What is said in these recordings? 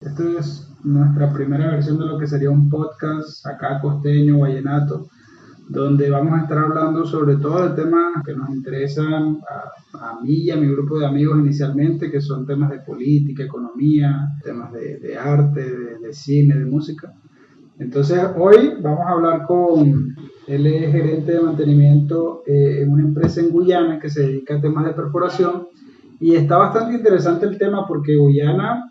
Esta es nuestra primera versión de lo que sería un podcast acá costeño, vallenato, donde vamos a estar hablando sobre todo de temas que nos interesan a mí y a mi grupo de amigos inicialmente, que son temas de política, economía, temas de arte, de cine, de música. Entonces hoy vamos a hablar con, él es gerente de mantenimiento en una empresa en Guyana que se dedica a temas de perforación y está bastante interesante el tema porque Guyana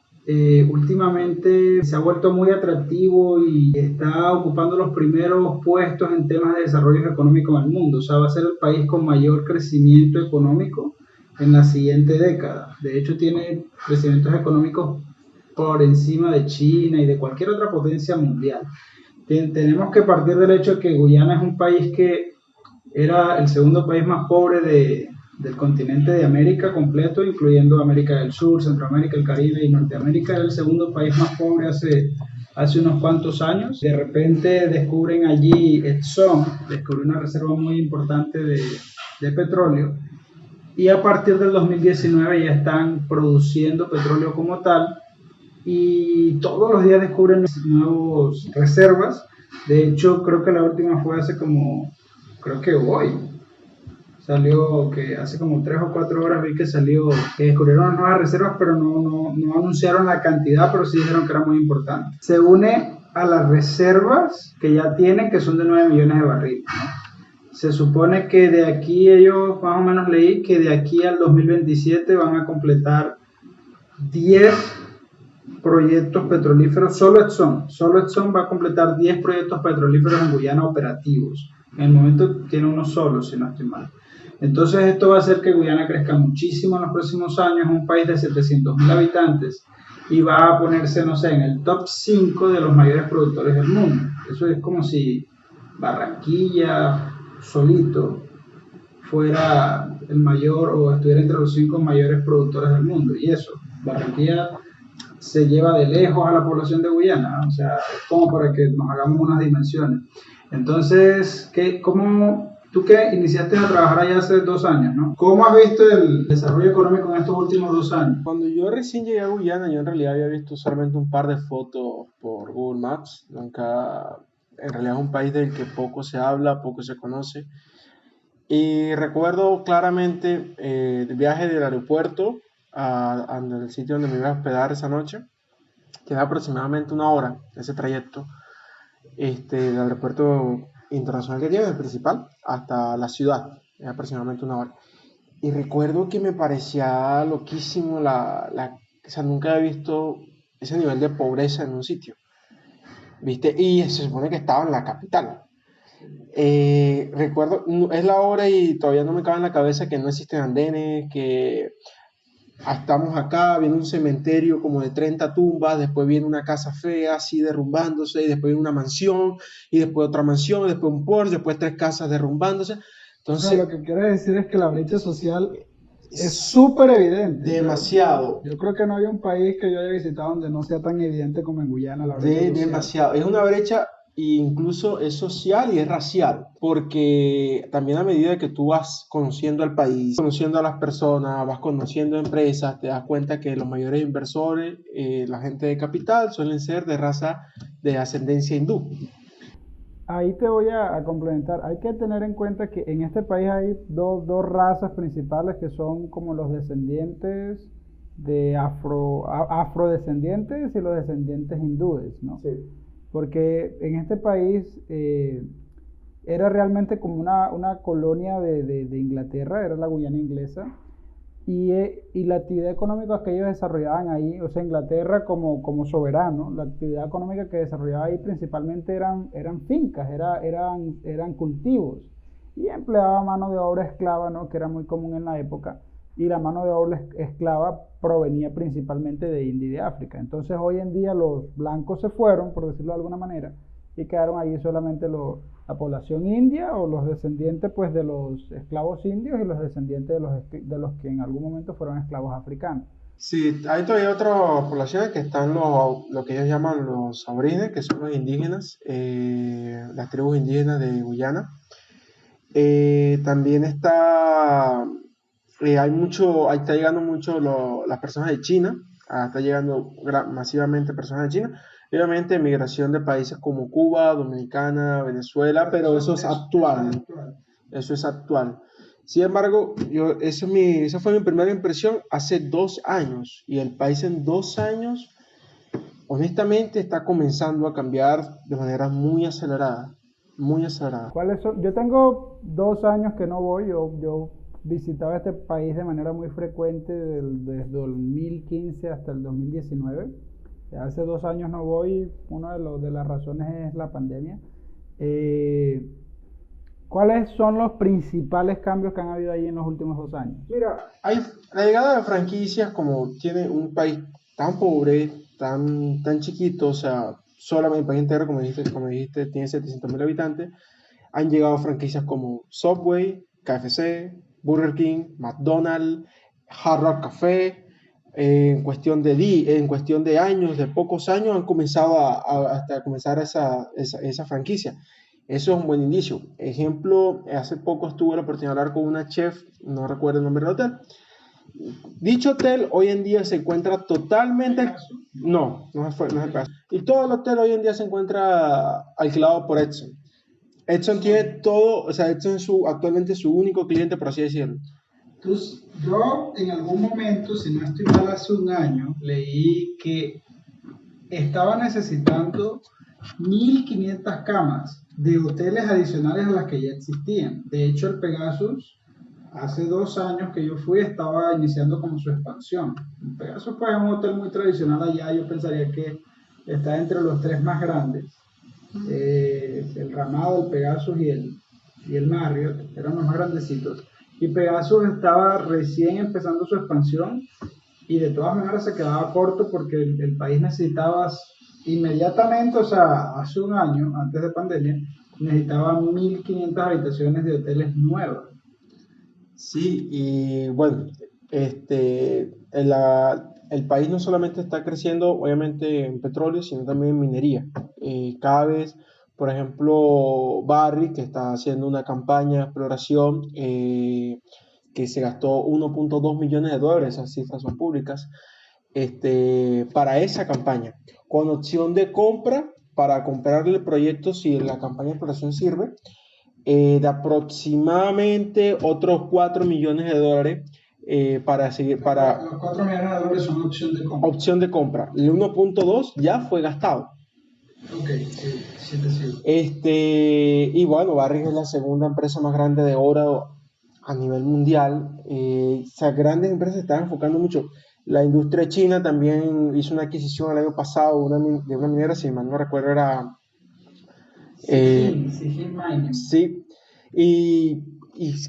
últimamente se ha vuelto muy atractivo y está ocupando los primeros puestos en temas de desarrollo económico en el mundo. O sea, va a ser el país con mayor crecimiento económico en la siguiente década. De hecho, tiene crecimientos económicos por encima de China y de cualquier otra potencia mundial. Tenemos que partir del hecho de que Guyana es un país que era el segundo país más pobre del continente de América completo, incluyendo América del Sur, Centroamérica, el Caribe y Norteamérica. Era el segundo país más pobre hace unos cuantos años. De repente descubren allí Exxon, descubrió una reserva muy importante de petróleo y a partir del 2019 ya están produciendo petróleo como tal y todos los días descubren nuevas reservas. De hecho, creo que la última fue creo que hoy, salió que hace como 3 o 4 horas vi que salió, que descubrieron nuevas reservas, pero no anunciaron la cantidad, pero sí dijeron que era muy importante. Se une a las reservas que ya tienen, que son de 9 millones de barriles, ¿no? Se supone que de aquí ellos, más o menos leí, que de aquí al 2027 van a completar 10 proyectos petrolíferos. Solo Exxon va a completar 10 proyectos petrolíferos en Guyana operativos. En el momento tiene uno solo, si no estoy mal. Entonces esto va a hacer que Guyana crezca muchísimo en los próximos años, un país de 700.000 habitantes, y va a ponerse, no sé, en el top 5 de los mayores productores del mundo. Eso es como si Barranquilla solito fuera el mayor o estuviera entre los 5 mayores productores del mundo. Y eso, Barranquilla se lleva de lejos a la población de Guyana, ¿no? O sea, es como para que nos hagamos unas dimensiones. Entonces, tú que iniciaste a trabajar allá hace 2 años, ¿no? ¿Cómo has visto el desarrollo económico en estos últimos 2 años? Cuando yo recién llegué a Guyana, yo en realidad había visto solamente un par de fotos por Google Maps. Nunca, en realidad es un país del que poco se habla, poco se conoce. Y recuerdo claramente el viaje del aeropuerto al sitio donde me iba a hospedar esa noche, que era aproximadamente una hora ese trayecto, del aeropuerto internacional que tiene, el principal, hasta la ciudad, era aproximadamente una hora. Y recuerdo que me parecía loquísimo o sea, nunca había visto ese nivel de pobreza en un sitio, ¿viste? Y se supone que estaba en la capital. Recuerdo, es la hora y todavía no me cabe en la cabeza que no existen andenes, que estamos acá, viene un cementerio como de 30 tumbas, después viene una casa fea así derrumbándose, y después viene una mansión, y después otra mansión, después un Porsche, después 3 casas derrumbándose. O sea, Entonces, lo que quiere decir es que la brecha social es es súper evidente. O sea, demasiado. yo creo que no hay un país que yo haya visitado donde no sea tan evidente como en Guyana la brecha social. Demasiado. Es una brecha, incluso es social y es racial, porque también a medida que tú vas conociendo al país, conociendo a las personas, vas conociendo empresas, te das cuenta que los mayores inversores, la gente de capital, suelen ser de raza de ascendencia hindú. Ahí te voy a complementar. Hay que tener en cuenta que en este país hay dos razas principales que son como los descendientes de afrodescendientes y los descendientes hindúes, ¿no? Sí. Porque en este país era realmente como una colonia de Inglaterra, era la Guyana inglesa, y la actividad económica que ellos desarrollaban ahí, o sea, Inglaterra como soberano, la actividad económica que desarrollaba ahí principalmente eran fincas, eran cultivos, y empleaba mano de obra esclava, ¿no? Que era muy común en la época, y la mano de obra esclava provenía principalmente de India y de África. Entonces hoy en día los blancos se fueron, por decirlo de alguna manera, y quedaron allí solamente la población india o los descendientes pues de los esclavos indios y los descendientes de los que en algún momento fueron esclavos africanos. Sí, hay todavía otras poblaciones que están lo que ellos llaman los aborígenes, que son los indígenas, las tribus indígenas de Guyana. También está llegando mucho las personas de China, está llegando masivamente personas de China. Y obviamente migración de países como Cuba, Dominicana, Venezuela, pero eso es actual. Eso es actual. Sin embargo, esa fue mi primera impresión hace 2 años. Y el país en 2 años, honestamente, está comenzando a cambiar de manera muy acelerada. Muy acelerada. ¿Cuáles son? Yo tengo 2 años que no voy. Yo visitaba este país de manera muy frecuente desde el 2015 hasta el 2019. Hace 2 años no voy. Una de las razones es la pandemia. ¿Cuáles son los principales cambios que han habido ahí en los últimos 2 años? Mira, la llegada de franquicias, como tiene un país tan pobre, tan chiquito, o sea, solamente el país entero, como dijiste, tiene 700.000 habitantes, han llegado franquicias como Subway, KFC, Burger King, McDonald's, Hard Rock Café. En cuestión de años, de pocos años, han comenzado hasta comenzar esa franquicia. Eso es un buen indicio. Ejemplo, hace poco tuve la oportunidad de hablar con una chef, no recuerdo el nombre del hotel. Dicho hotel hoy en día se encuentra totalmente... No es el caso. Y todo el hotel hoy en día se encuentra alquilado por Edson. Edson tiene todo, o sea, Edson es actualmente su único cliente, por así decirlo. Entonces, yo en algún momento, si no estoy mal, hace un año, leí que estaba necesitando 1.500 camas de hoteles adicionales a las que ya existían. De hecho, el Pegasus, hace 2 años que yo fui, estaba iniciando como su expansión. El Pegasus pues, es un hotel muy tradicional allá, yo pensaría que está entre los 3 más grandes. El Ramada, el Pegasus y el Marriott eran los más grandecitos. Y Pegasus estaba recién empezando su expansión y de todas maneras se quedaba corto porque el país necesitaba inmediatamente, o sea, hace un año, antes de pandemia, necesitaba 1.500 habitaciones de hoteles nuevas. Sí, y bueno, el país no solamente está creciendo, obviamente, en petróleo, sino también en minería. Cada vez, por ejemplo, Barrick, que está haciendo una campaña de exploración que se gastó $1.2 millones, esas cifras son públicas, para esa campaña, con opción de compra para comprarle el proyecto si la campaña de exploración sirve, de aproximadamente otros $4 millones para seguir para Los 4 millones de dólares son opción de compra. El 1.2 ya fue gastado. Ok, sí te sigo. Y bueno, Barrick es la segunda empresa más grande de oro a nivel mundial. Esas grandes empresas se están enfocando mucho. La industria china también hizo una adquisición el año pasado de una minera, si mal no recuerdo, era Zijin Mining. sí, y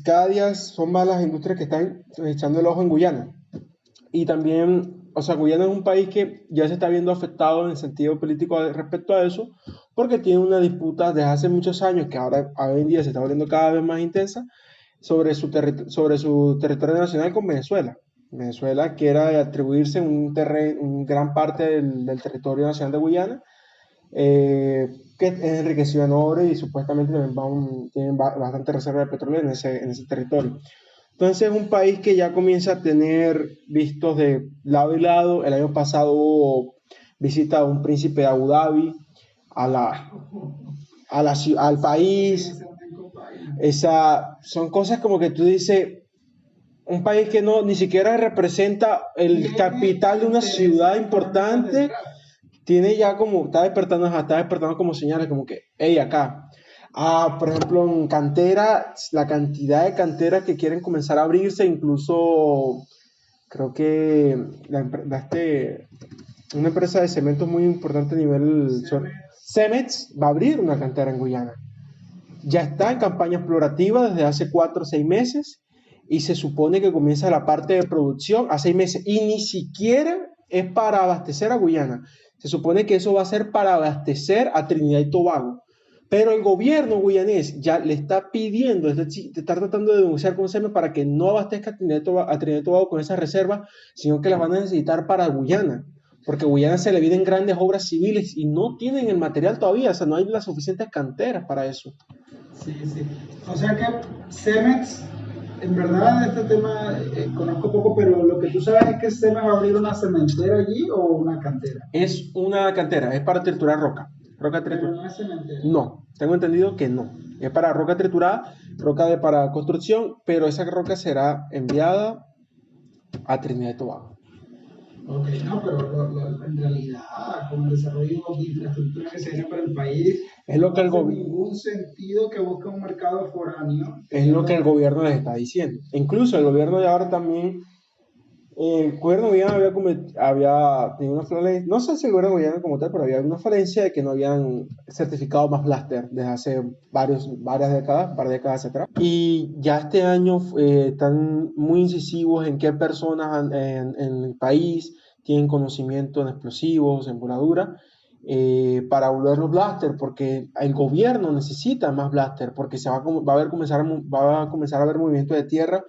cada día son más las industrias que están echando el ojo en Guyana. Y también, o sea, Guyana es un país que ya se está viendo afectado en el sentido político respecto a eso, porque tiene una disputa desde hace muchos años, que ahora hoy en día se está volviendo cada vez más intensa, sobre su territorio nacional con Venezuela. Venezuela quiere atribuirse un gran parte del territorio nacional de Guyana, que es enriquecido en oro y supuestamente tienen bastante reserva de petróleo en ese territorio. Entonces es un país que ya comienza a tener vistos de lado y lado. El año pasado hubo visita a un príncipe de Abu Dhabi al país. Son cosas como que tú dices, un país que ni siquiera representa el capital de una ciudad importante, tiene ya como, está despertando como señales, como que, hey, acá. Por ejemplo, en cantera, la cantidad de canteras que quieren comenzar a abrirse, incluso creo que una empresa de cementos muy importante a nivel Cemex va a abrir una cantera en Guyana. Ya está en campaña explorativa desde hace 4 o 6 meses y se supone que comienza la parte de producción a 6 meses y ni siquiera es para abastecer a Guyana. Se supone que eso va a ser para abastecer a Trinidad y Tobago. Pero el gobierno guyanés ya le está pidiendo, está tratando de denunciar con SEME para que no abastezca a Trinidad y Tobago con esas reservas, sino que las van a necesitar para Guyana. Porque Guyana se le vienen grandes obras civiles y no tienen el material todavía, o sea, no hay las suficientes canteras para eso. Sí. O sea que Cemex En verdad, este tema conozco poco, pero lo que tú sabes es que se va a abrir una cementera allí o una cantera. Es una cantera, es para triturar roca. Roca Pero triturada. no es cementera. No, tengo entendido que no. Es para roca triturada, para construcción, pero esa roca será enviada a Trinidad y Tobago. Ok, no, pero en realidad, con el desarrollo de infraestructura que se viene para el país, Es lo que no el hace gobierno ningún sentido que busque un mercado foráneo. es lo que el gobierno les está diciendo. Incluso el gobierno de ahora también, el gobierno guyano había tenido una falencia, no sé si el gobierno guyano como tal, pero había una falencia de que no habían certificado más blaster desde hace varias décadas, un par de décadas atrás. Y ya este año están muy incisivos en qué personas en el país tienen conocimiento en explosivos, en voladura, para volver los blaster, porque el gobierno necesita más blaster, porque va a comenzar a haber movimiento de tierra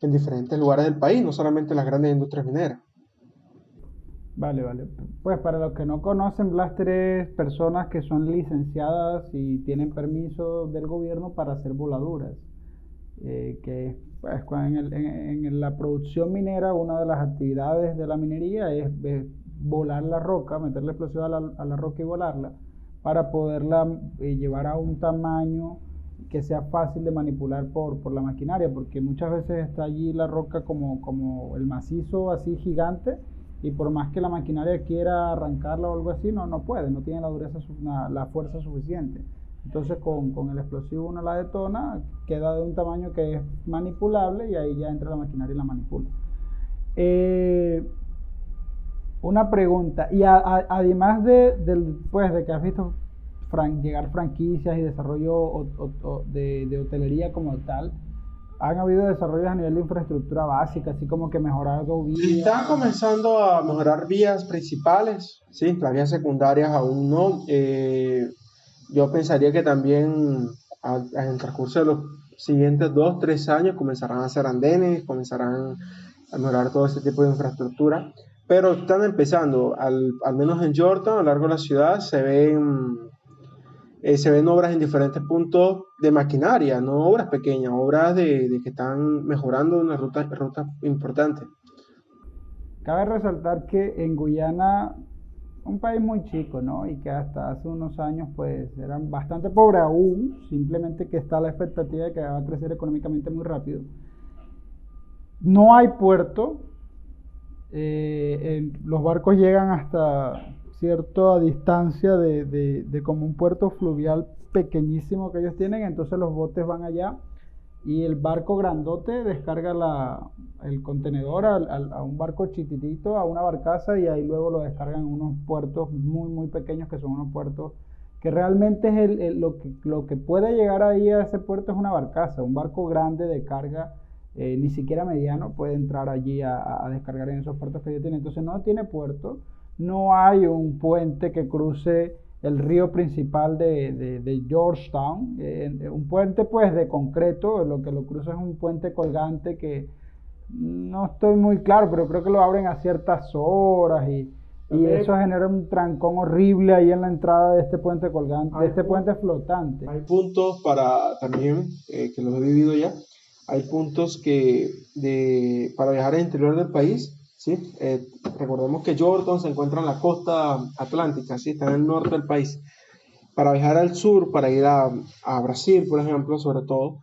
en diferentes lugares del país, no solamente en las grandes industrias mineras. Vale, vale. Pues para los que no conocen, Blaster es personas que son licenciadas y tienen permiso del gobierno para hacer voladuras. Que pues, en la producción minera, una de las actividades de la minería es volar la roca, meterle explosivo a la roca y volarla, para poderla llevar a un tamaño que sea fácil de manipular por la maquinaria, porque muchas veces está allí la roca como el macizo así gigante, y por más que la maquinaria quiera arrancarla o algo así, no puede, no tiene la dureza, la fuerza suficiente. Entonces con el explosivo uno la detona, queda de un tamaño que es manipulable y ahí ya entra la maquinaria y la manipula. Eh, una pregunta, y además pues, de que has visto llegar franquicias y desarrollo de hotelería como tal, han habido desarrollos a nivel de infraestructura básica, así como que mejorar algo Se vías. está comenzando a mejorar vías principales, sí, las vías secundarias aún no. Yo pensaría que también en el transcurso de los siguientes 2, 3 años comenzarán a hacer andenes, comenzarán a mejorar todo ese tipo de infraestructura, pero están empezando, al menos en Jordan, a lo largo de la ciudad, se ven obras en diferentes puntos de maquinaria, no obras pequeñas, obras de que están mejorando una ruta importante. Cabe resaltar que en Guyana, un país muy chico, ¿no? Y que hasta hace unos años pues eran bastante pobres aún, simplemente que está la expectativa de que va a crecer económicamente muy rápido. No hay puerto, los barcos llegan hasta cierta distancia de como un puerto fluvial pequeñísimo que ellos tienen, entonces los botes van allá y el barco grandote descarga el contenedor a un barco chiquitito, a una barcaza, y ahí luego lo descargan en unos puertos muy pequeños, que son unos puertos que realmente es lo que puede llegar ahí a ese puerto es una barcaza. Un barco grande de carga, ni siquiera mediano, puede entrar allí a descargar en esos puertos que ellos tienen. Entonces no tiene puerto, no hay un puente que cruce el río principal de Georgetown, un puente pues de concreto. Lo que lo cruza es un puente colgante que no estoy muy claro, pero creo que lo abren a ciertas horas, y eso genera un trancón horrible ahí en la entrada de este puente colgante, de este puente flotante. Hay puntos para también, que los he vivido ya, hay puntos para viajar al interior del país, ¿sí? Recordemos que Jordan se encuentra en la costa atlántica, ¿sí? Está en el norte del país. Para viajar al sur, para ir a Brasil, por ejemplo, sobre todo,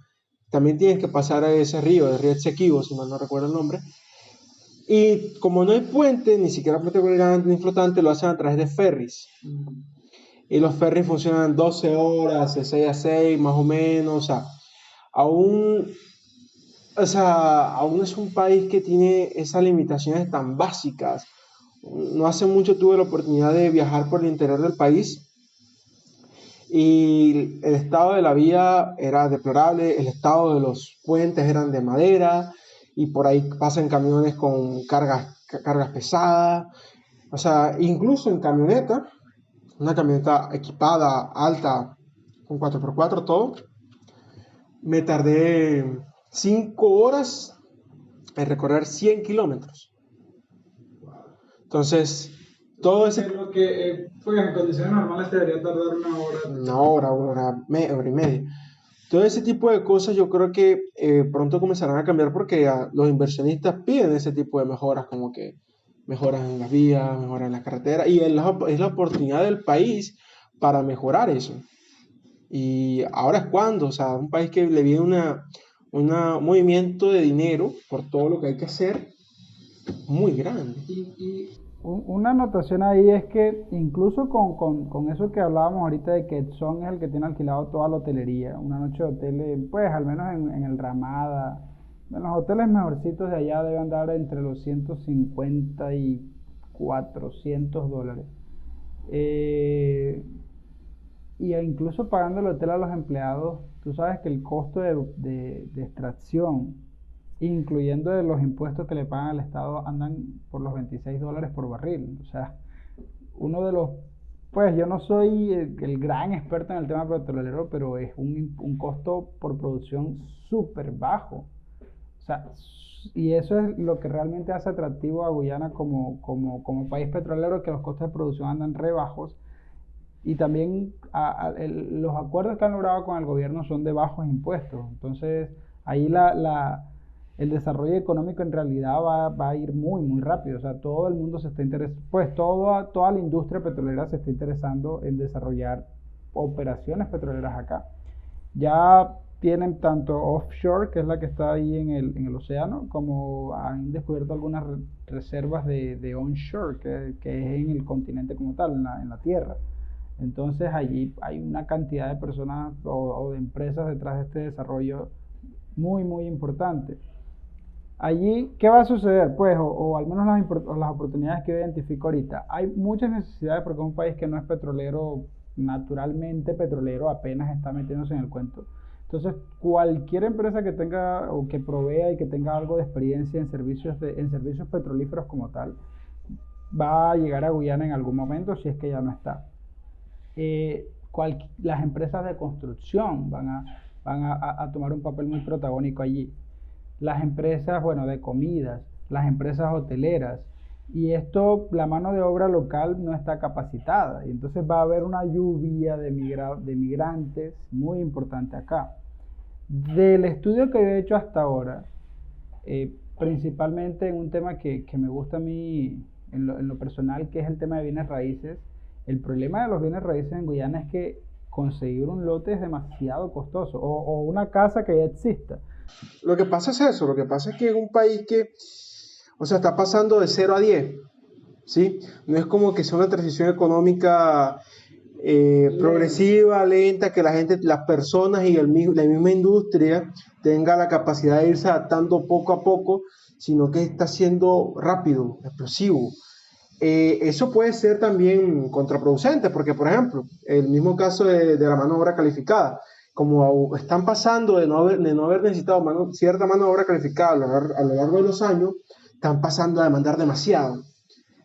también tienes que pasar a ese río, el río Esequibo, si mal no recuerdo el nombre. Y como no hay puente, ni siquiera puente colgante ni flotante, lo hacen a través de ferries. Y los ferries funcionan 12 horas, de 6 a 6, más o menos. Aún, aún es un país que tiene esas limitaciones tan básicas. No hace mucho tuve la oportunidad de viajar por el interior del país y el estado de la vía era deplorable, el estado de los puentes eran de madera y por ahí pasan camiones con cargas pesadas. Incluso en camioneta, una camioneta equipada, alta, con 4x4 todo, me tardé 5 horas en recorrer 100 kilómetros. Entonces, todo ese... Lo que pues en condiciones normales te debería tardar una hora. Una hora y media. Todo ese tipo de cosas yo creo que pronto comenzarán a cambiar porque los inversionistas piden ese tipo de mejoras, como que mejoras en las vías, mejoras en las carreteras, y es la oportunidad del país para mejorar eso. Y ahora es cuando, o sea, un país que le viene un movimiento de dinero por todo lo que hay que hacer muy grande. Una anotación ahí es que incluso con eso que hablábamos ahorita de que Edson es el que tiene alquilado toda la hotelería, una noche de hotel, pues al menos en el Ramada, en los hoteles mejorcitos de allá deben dar entre los 150 y $400. Eh, y incluso pagando el hotel a los empleados, tú sabes que el costo de extracción, incluyendo de los impuestos que le pagan al Estado, andan por los $26 por barril. O sea, uno de los, pues yo no soy el gran experto en el tema petrolero, pero es un costo por producción súper bajo. O sea, y eso es lo que realmente hace atractivo a Guyana como país petrolero, que los costos de producción andan re bajos y también los acuerdos que han logrado con el gobierno son de bajos impuestos. Entonces, ahí el desarrollo económico en realidad va a ir muy, muy rápido. O sea, todo el mundo se está interesando, pues toda la industria petrolera se está interesando en desarrollar operaciones petroleras acá. Ya tienen tanto offshore, que es la que está ahí en el océano, como han descubierto algunas reservas de onshore, que es en el continente como tal, en la tierra. Entonces allí hay una cantidad de personas o de empresas detrás de este desarrollo muy, muy importante. Allí, ¿qué va a suceder? Pues, o al menos las oportunidades que yo identifico ahorita. Hay muchas necesidades porque es un país que no es petrolero, naturalmente petrolero, apenas está metiéndose en el cuento. Entonces, cualquier empresa que tenga o que provea y que tenga algo de experiencia en servicios petrolíferos como tal, va a llegar a Guyana en algún momento si es que ya no está. Las empresas de construcción van a tomar un papel muy protagónico allí. Las empresas, bueno, de comidas, las empresas hoteleras. Y esto, la mano de obra local no está capacitada. Y entonces va a haber una lluvia de migrantes muy importante acá. Del estudio que he hecho hasta ahora, principalmente en un tema que me gusta a mí en lo personal, que es el tema de bienes raíces. El problema de los bienes raíces en Guyana es que conseguir un lote es demasiado costoso, o una casa que ya exista. Lo que pasa es eso, lo que pasa es que es un país que, o sea, está pasando de 0 a 10, ¿sí? No es como que sea una transición económica progresiva, lenta, que la gente, las personas y la misma industria tenga la capacidad de irse adaptando poco a poco, sino que está siendo rápido, explosivo. Eso puede ser también contraproducente, porque, por ejemplo, el mismo caso de la mano de obra calificada, como están pasando de no haber necesitado cierta mano de obra calificada a lo largo de los años, están pasando a demandar demasiado.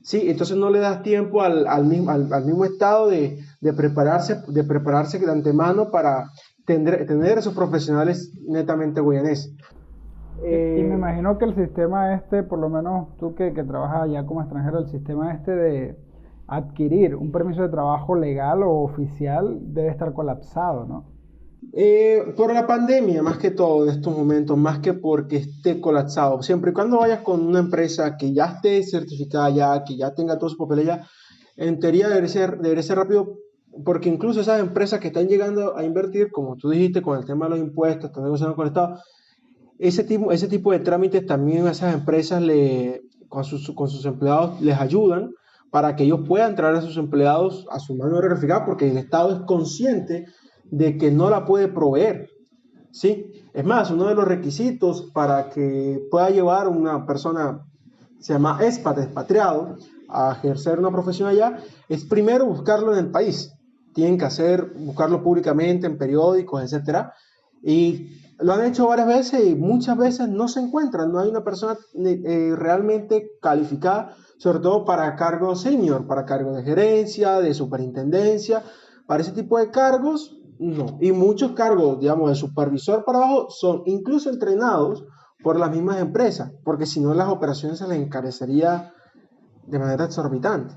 ¿Sí? Entonces no le das tiempo al mismo Estado de prepararse de antemano para tener esos profesionales netamente guyaneses. Y me imagino que el sistema este, por lo menos tú que trabajas allá como extranjero, el sistema este de adquirir un permiso de trabajo legal o oficial debe estar colapsado, ¿no? Por la pandemia, más que todo en estos momentos, más que porque esté colapsado, siempre y cuando vayas con una empresa que ya esté certificada ya, que ya tenga todos sus papeles ya, en teoría debería ser rápido, porque incluso esas empresas que están llegando a invertir, como tú dijiste, con el tema de los impuestos, están negociando con el Estado, ese tipo de trámites también a esas empresas con sus empleados les ayudan para que ellos puedan traer a sus empleados a su mano de obra calificada, porque el Estado es consciente de que no la puede proveer, ¿sí? Es más, uno de los requisitos para que pueda llevar una persona, se llama expat, expatriado, a ejercer una profesión allá, es primero buscarlo en el país. Tienen que buscarlo públicamente en periódicos, etcétera. Y lo han hecho varias veces y muchas veces no se encuentran, no hay una persona realmente calificada, sobre todo para cargos senior, para cargos de gerencia, de superintendencia, para ese tipo de cargos, no. Y muchos cargos, digamos, de supervisor para abajo son incluso entrenados por las mismas empresas, porque si no las operaciones se les encarecería de manera exorbitante.